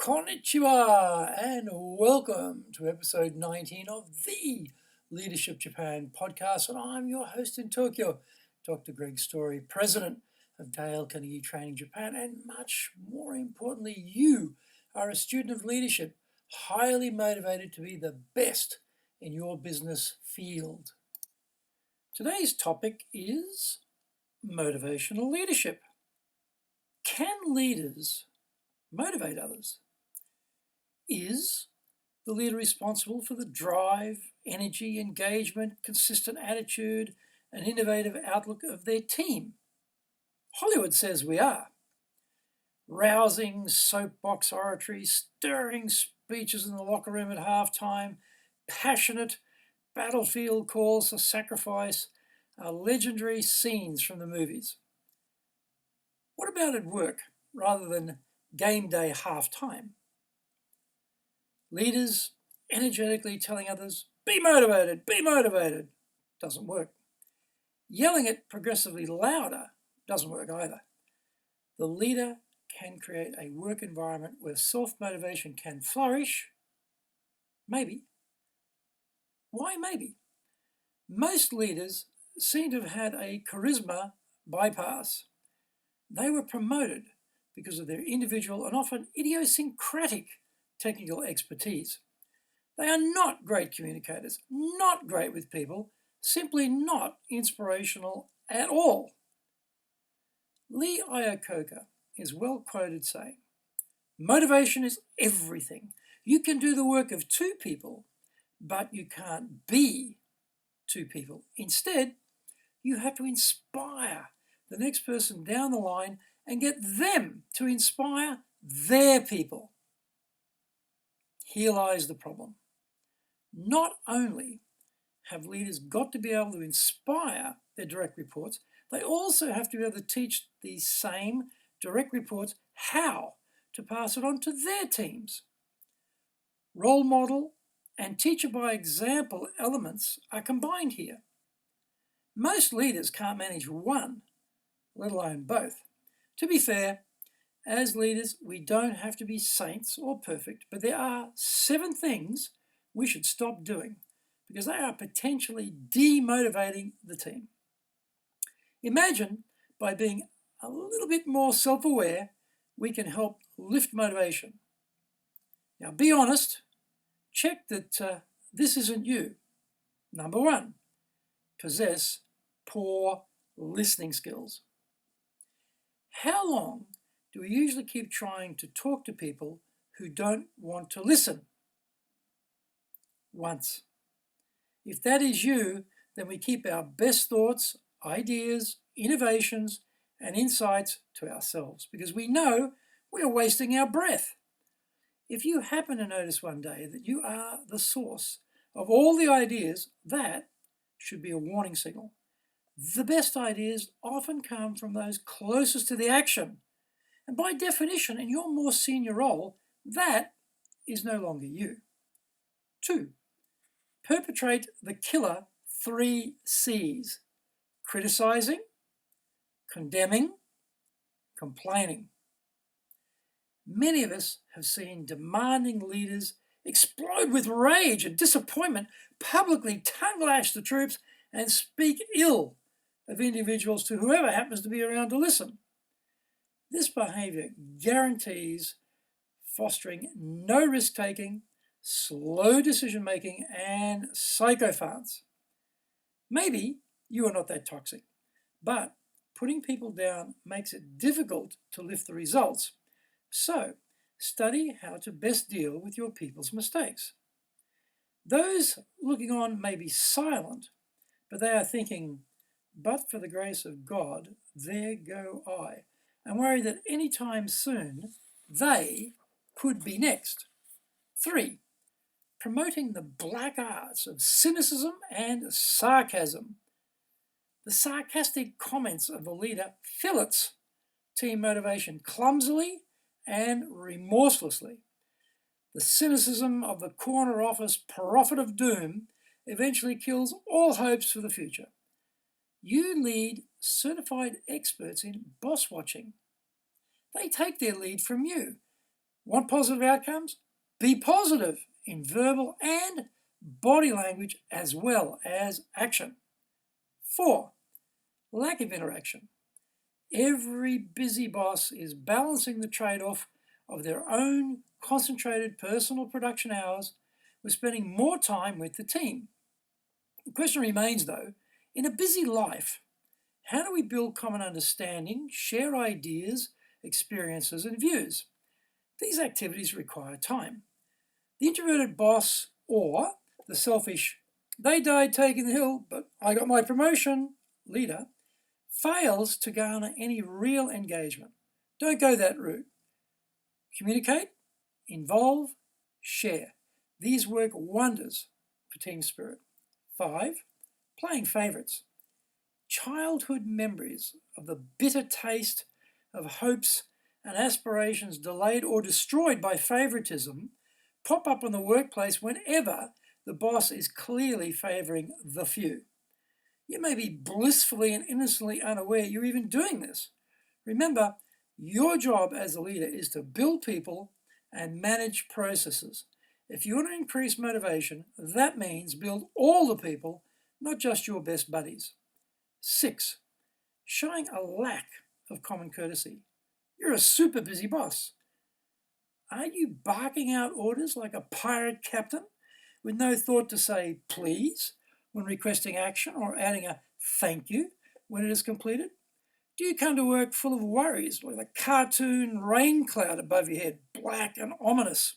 Konnichiwa and welcome to episode 19 of the Leadership Japan podcast. And I'm your host in Tokyo, Dr. Greg Story, president of Dale Carnegie Training Japan. And much more importantly, you are a student of leadership, highly motivated to be the best in your business field. Today's topic is motivational leadership. Can leaders motivate others? Is the leader responsible for the drive, energy, engagement, consistent attitude, and innovative outlook of their team? Hollywood says we are. Rousing soapbox oratory, stirring speeches in the locker room at halftime, passionate battlefield calls for sacrifice are legendary scenes from the movies. What about at work rather than game day halftime? Leaders energetically telling others, be motivated, doesn't work. Yelling it progressively louder doesn't work either. The leader can create a work environment where self-motivation can flourish. Maybe. Why maybe? Most leaders seem to have had a charisma bypass. They were promoted because of their individual and often idiosyncratic technical expertise. They are not great communicators, not great with people, simply not inspirational at all. Lee Iacocca is well quoted saying, motivation is everything. You can do the work of two people, but you can't be two people. Instead, you have to inspire the next person down the line and get them to inspire their people. Here lies the problem. Not only have leaders got to be able to inspire their direct reports, they also have to be able to teach these same direct reports how to pass it on to their teams. Role model and teacher by example elements are combined here. Most leaders can't manage one, let alone both. To be fair, as leaders, we don't have to be saints or perfect, but there are 7 things we should stop doing because they are potentially demotivating the team. Imagine by being a little bit more self-aware, we can help lift motivation. Now, be honest, check that this isn't you. Number 1, possess poor listening skills. How long do we usually keep trying to talk to people who don't want to listen? Once. If that is you, then we keep our best thoughts, ideas, innovations, and insights to ourselves because we know we are wasting our breath. If you happen to notice one day that you are the source of all the ideas, that should be a warning signal. The best ideas often come from those closest to the action. And by definition, in your more senior role, that is no longer you. 2, perpetrate the killer 3 C's: criticizing, condemning, complaining. Many of us have seen demanding leaders explode with rage and disappointment, publicly tongue-lash the troops, and speak ill of individuals to whoever happens to be around to listen. This behavior guarantees fostering no risk-taking, slow decision-making, and sycophants. Maybe you are not that toxic, but putting people down makes it difficult to lift the results. So, study how to best deal with your people's mistakes. Those looking on may be silent, but they are thinking, but for the grace of God, there go I, and worry that any time soon they could be next. 3, promoting the black arts of cynicism and sarcasm. The sarcastic comments of the leader fillets team motivation clumsily and remorselessly. The cynicism of the corner office prophet of doom eventually kills all hopes for the future. You lead certified experts in boss watching. They take their lead from you. Want positive outcomes? Be positive in verbal and body language as well as action. 4. Lack of interaction. Every busy boss is balancing the trade-off of their own concentrated personal production hours with spending more time with the team. The question remains, though, in a busy life, how do we build common understanding, share ideas, experiences, and views? These activities require time. The introverted boss or the selfish, they died taking the hill, but I got my promotion, leader, fails to garner any real engagement. Don't go that route. Communicate, involve, share. These work wonders for team spirit. 5. Playing favourites. Childhood memories of the bitter taste of hopes and aspirations delayed or destroyed by favouritism pop up in the workplace whenever the boss is clearly favouring the few. You may be blissfully and innocently unaware you're even doing this. Remember, your job as a leader is to build people and manage processes. If you want to increase motivation, that means build all the people, not just your best buddies. 6. Showing a lack of common courtesy. You're a super busy boss. Are you barking out orders like a pirate captain with no thought to say please when requesting action or adding a thank you when it is completed? Do you come to work full of worries with a cartoon rain cloud above your head, black and ominous?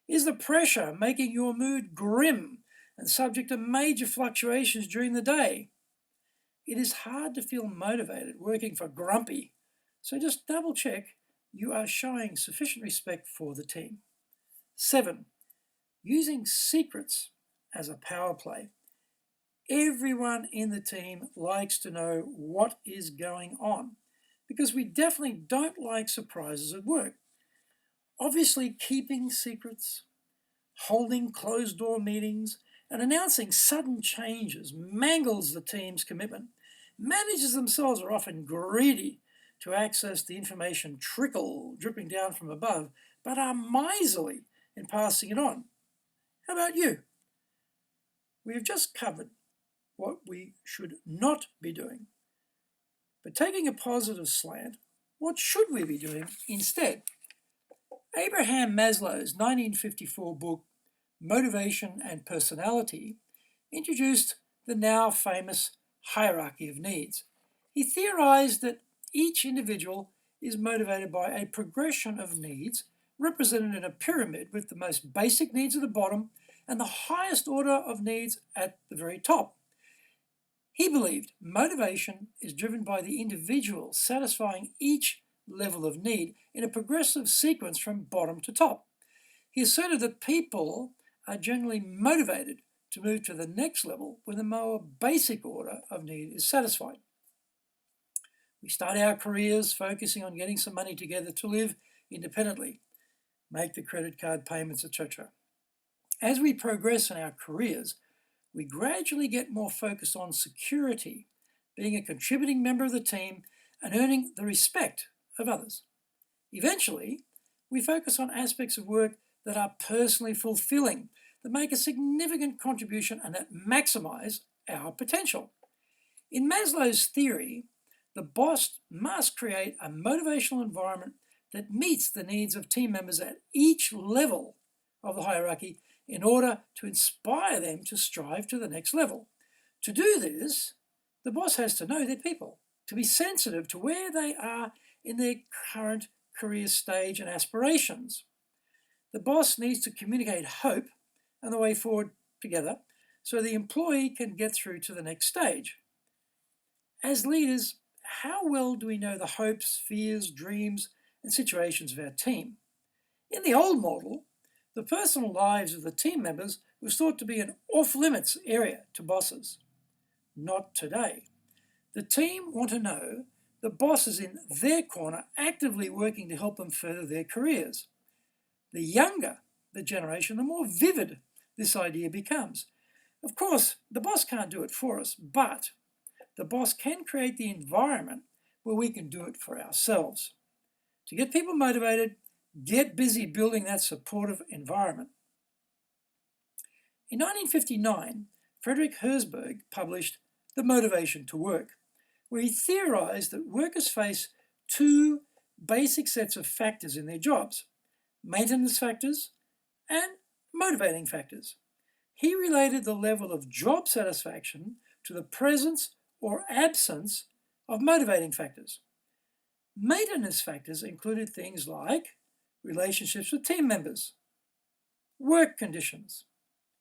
Is the pressure making your mood grim and subject to major fluctuations during the day? It is hard to feel motivated working for Grumpy, so just double check you are showing sufficient respect for the team. 7. Using secrets as a power play. Everyone in the team likes to know what is going on because we definitely don't like surprises at work. Obviously, keeping secrets, holding closed-door meetings, and announcing sudden changes mangles the team's commitment. Managers themselves are often greedy to access the information trickle dripping down from above, but are miserly in passing it on. How about you? We have just covered what we should not be doing. But taking a positive slant, what should we be doing instead? Abraham Maslow's 1954 book, Motivation and Personality, introduced the now famous hierarchy of needs. He theorized that each individual is motivated by a progression of needs represented in a pyramid with the most basic needs at the bottom and the highest order of needs at the very top. He believed motivation is driven by the individual satisfying each level of need in a progressive sequence from bottom to top. He asserted that people are generally motivated to move to the next level when the more basic order of need is satisfied. We start our careers focusing on getting some money together to live independently, make the credit card payments, etc. As we progress in our careers, we gradually get more focused on security, being a contributing member of the team and earning the respect of others. Eventually, we focus on aspects of work that are personally fulfilling, that make a significant contribution and that maximize our potential. In Maslow's theory, the boss must create a motivational environment that meets the needs of team members at each level of the hierarchy in order to inspire them to strive to the next level. To do this, the boss has to know their people, to be sensitive to where they are in their current career stage and aspirations. The boss needs to communicate hope and the way forward together so the employee can get through to the next stage. As leaders, how well do we know the hopes, fears, dreams, and situations of our team? In the old model, the personal lives of the team members was thought to be an off-limits area to bosses. Not today. The team want to know the boss is in their corner actively working to help them further their careers. The younger the generation, the more vivid this idea becomes. Of course, the boss can't do it for us, but the boss can create the environment where we can do it for ourselves. To get people motivated, Get busy building that supportive environment. In 1959, Frederick Herzberg published The Motivation to Work, where he theorized that workers face two basic sets of factors in their jobs: maintenance factors and motivating factors. He related the level of job satisfaction to the presence or absence of motivating factors. Maintenance factors included things like relationships with team members, work conditions,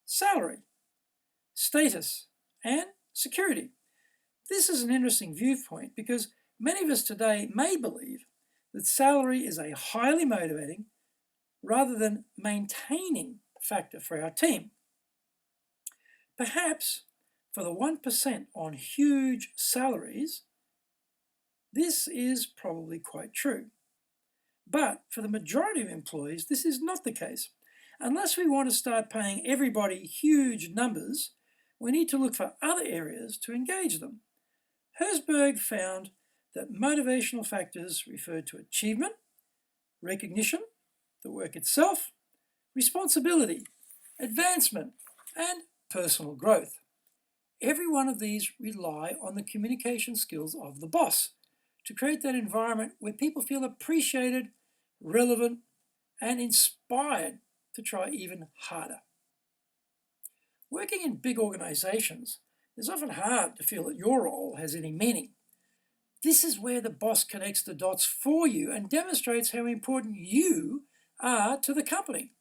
salary, status, and security. This is an interesting viewpoint because many of us today may believe that salary is a highly motivating rather than maintaining factor for our team. Perhaps for the 1% on huge salaries, this is probably quite true. But for the majority of employees, this is not the case. Unless we want to start paying everybody huge numbers, we need to look for other areas to engage them. Herzberg found that motivational factors referred to achievement, recognition, the work itself, responsibility, advancement, and personal growth. Every one of these rely on the communication skills of the boss to create that environment where people feel appreciated, relevant, and inspired to try even harder. Working in big organizations, it's often hard to feel that your role has any meaning. This is where the boss connects the dots for you and demonstrates how important you are to the company.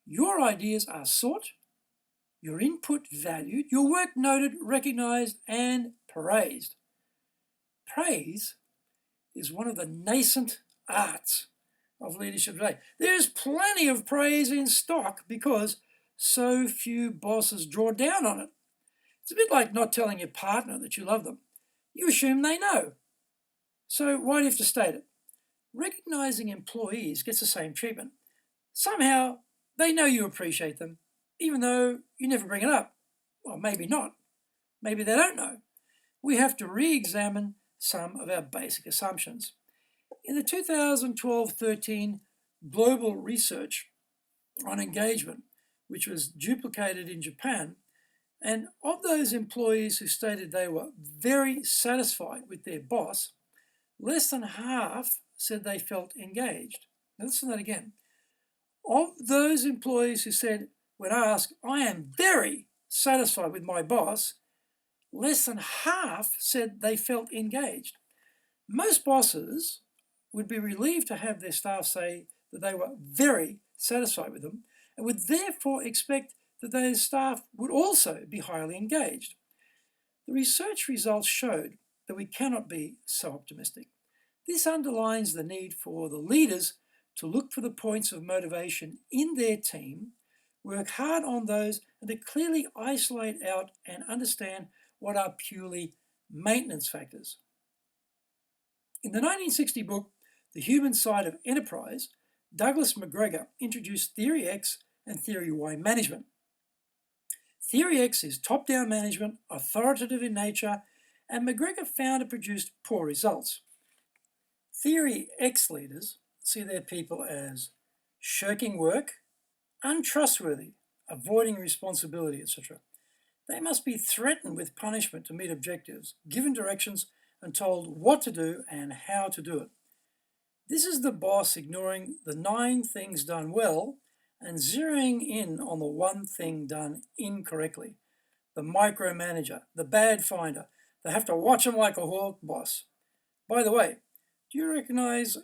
Your ideas are sought, your input valued, your work noted, recognized, and praised. Praise is one of the nascent arts of leadership today. There's plenty of praise in stock because so few bosses draw down on it. It's a bit like not telling your partner that you love them. You assume they know. So why do you have to state it? Recognizing employees gets the same treatment. Somehow they know you appreciate them, even though you never bring it up. Or maybe not. Maybe they don't know. We have to re-examine some of our basic assumptions. In the 2012-13 global research on engagement, which was duplicated in Japan, and of those employees who stated they were very satisfied with their boss, less than half said they felt engaged. Now listen to that again. Of those employees who said, when asked, I am very satisfied with my boss, less than half said they felt engaged. Most bosses would be relieved to have their staff say that they were very satisfied with them and would therefore expect that their staff would also be highly engaged. The research results showed that we cannot be so optimistic. This underlines the need for the leaders to look for the points of motivation in their team, work hard on those, and to clearly isolate out and understand what are purely maintenance factors. In the 1960 book, The Human Side of Enterprise, Douglas McGregor introduced Theory X and Theory Y management. Theory X is top-down management, authoritative in nature, and McGregor found it produced poor results. Theory X leaders see their people as shirking work, untrustworthy, avoiding responsibility, etc. They must be threatened with punishment to meet objectives, given directions, and told what to do and how to do it. This is the boss ignoring the 9 things done well and zeroing in on the one thing done incorrectly. The micromanager, the bad finder. They have to watch them like a hawk boss. By the way, do you recognize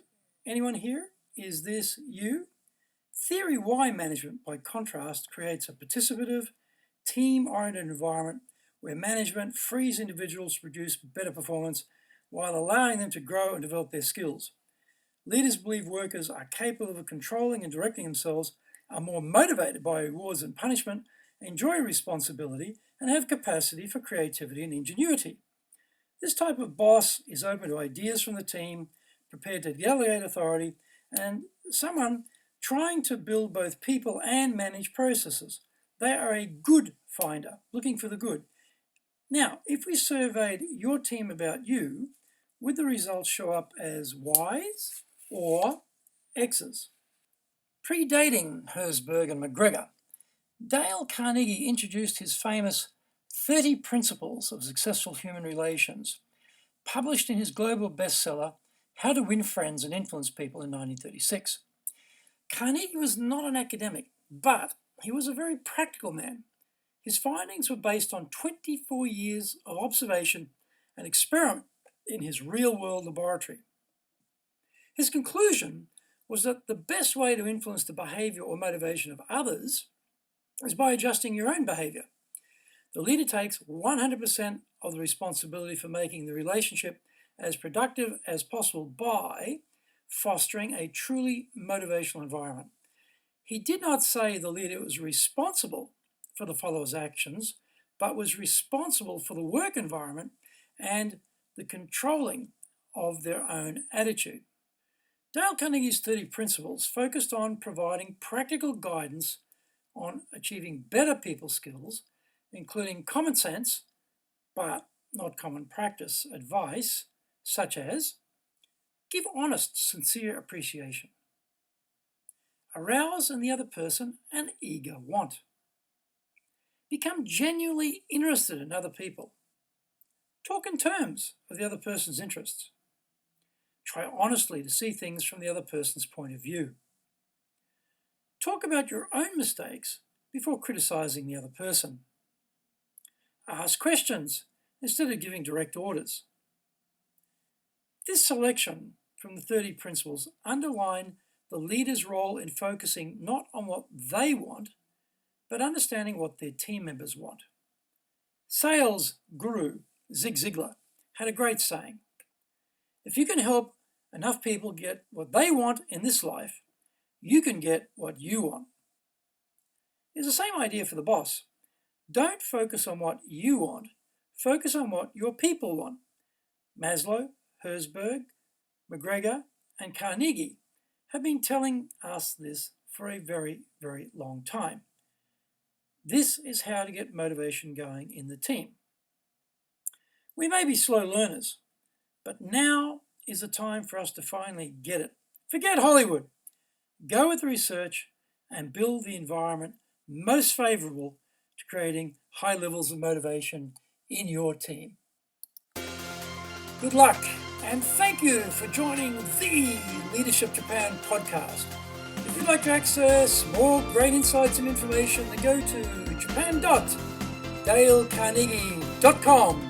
anyone here? Is this you? Theory Y management, by contrast, creates a participative, team-oriented environment where management frees individuals to produce better performance while allowing them to grow and develop their skills. Leaders believe workers are capable of controlling and directing themselves, are more motivated by rewards and punishment, enjoy responsibility, and have capacity for creativity and ingenuity. This type of boss is open to ideas from the team, prepared to delegate authority, and someone trying to build both people and manage processes. They are a good finder, looking for the good. Now, if we surveyed your team about you, would the results show up as Ys or X's? Predating Herzberg and McGregor, Dale Carnegie introduced his famous 30 Principles of Successful Human Relations, published in his global bestseller, How to Win Friends and Influence People in 1936. Carnegie was not an academic, but he was a very practical man. His findings were based on 24 years of observation and experiment in his real-world laboratory. His conclusion was that the best way to influence the behavior or motivation of others is by adjusting your own behavior. The leader takes 100% of the responsibility for making the relationship as productive as possible by fostering a truly motivational environment. He did not say the leader was responsible for the followers' actions, but was responsible for the work environment and the controlling of their own attitude. Dale Carnegie's 30 Principles focused on providing practical guidance on achieving better people skills, including common sense, but not common practice advice, such as give honest, sincere appreciation, arouse in the other person an eager want, become genuinely interested in other people, talk in terms of the other person's interests, try honestly to see things from the other person's point of view, talk about your own mistakes before criticizing the other person, ask questions instead of giving direct orders. This selection from the 30 principles underline the leader's role in focusing not on what they want, but understanding what their team members want. Sales guru Zig Ziglar had a great saying: if you can help enough people get what they want in this life, you can get what you want. It's the same idea for the boss. Don't focus on what you want, focus on what your people want. Maslow, Herzberg, McGregor, and Carnegie have been telling us this for a very, very long time. This is how to get motivation going in the team. We may be slow learners, but now is the time for us to finally get it. Forget Hollywood. Go with the research and build the environment most favorable to creating high levels of motivation in your team. Good luck, and thank you for joining the Leadership Japan podcast. If you'd like to access more great insights and information, then go to japan.dalecarnegie.com.